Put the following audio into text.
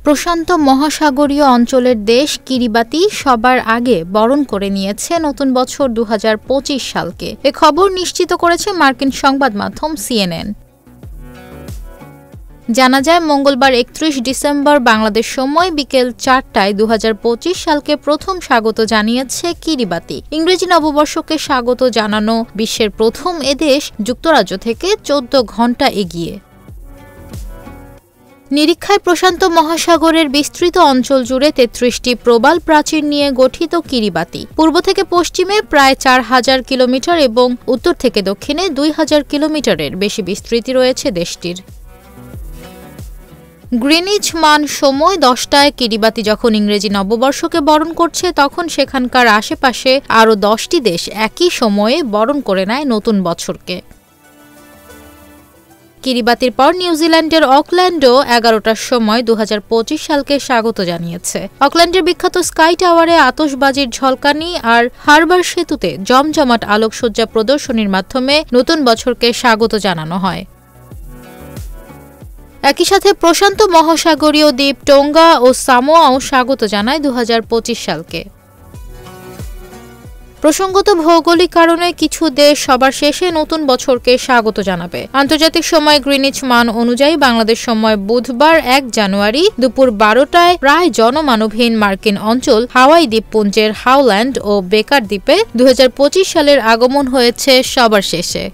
প্রশান্ত মহাসাগরীয় অঞ্চলের দেশ কিরিবাতি সবার আগে বরণ করে নিয়েছে নতুন বছর ২০২৫ সালকে। এ খবর নিশ্চিত করেছে মার্কিন সংবাদ মাধ্যম সিএনএন। জানা যায় মঙ্গলবার ৩১ ডিসেম্বর বাংলাদেশ সময় বিকেল ৪টায় ২০২৫ সালকে প্রথম স্বাগত জানিয়েছে কিরিবাতি। ইংরেজি নববর্ষকে স্বাগত জানানো বিশ্বের প্রথম এদেশ যুক্তরাজ্য থেকে ১৪ ঘণ্টা এগিয়ে। নিরীক্ষায় প্রশান্ত মহাসাগরের বিস্তৃত অঞ্চল জুড়ে ৩৩টি প্রবাল প্রাচীর নিয়ে গঠিত কিরিবাতি পূর্ব থেকে পশ্চিমে প্রায় ৪,০০০ কিলোমিটার এবং উত্তর থেকে দক্ষিণে ২,০০০ কিলোমিটারের বেশি বিস্তৃতি রয়েছে দেশটির। গ্রিনিচ মান সময় ১০টায় কিরিবাতি যখন ইংরেজি নববর্ষকে বরণ করছে তখন সেখানকার আশেপাশে আরও ১০টি দেশ একই সময়ে বরণ করে নেয় নতুন বছরকে। কিরিবাতির পর নিউজিল্যান্ডের অকল্যান্ডও ১১টার সময় ২০২৫ সালকে স্বাগত জানিয়েছে। অকল্যান্ডের বিখ্যাত স্কাই টাওয়ারে আতশবাজির ঝলকানি আর হারবার সেতুতে জমজমাট আলোকসজ্জা প্রদর্শনীর মাধ্যমে নতুন বছরকে স্বাগত জানানো হয়। একই সাথে প্রশান্ত মহাসাগরীয় দ্বীপ টোঙ্গা ও সামোয়াও স্বাগত জানায় ২০২৫ সালকে। প্রসঙ্গত ভৌগোলিক কারণে কিছু দেশ সবার শেষে নতুন বছরকে স্বাগত জানাবে। আন্তর্জাতিক সময় গ্রিনিচ মান অনুযায়ী বাংলাদেশ সময় বুধবার ১ জানুয়ারি দুপুর ১২টায় প্রায় জনমানবহীন মার্কিন অঞ্চল হাওয়াই দ্বীপপুঞ্জের হাওল্যান্ড ও বেকার দ্বীপে ২০২৫ সালের আগমন হয়েছে সবার শেষে।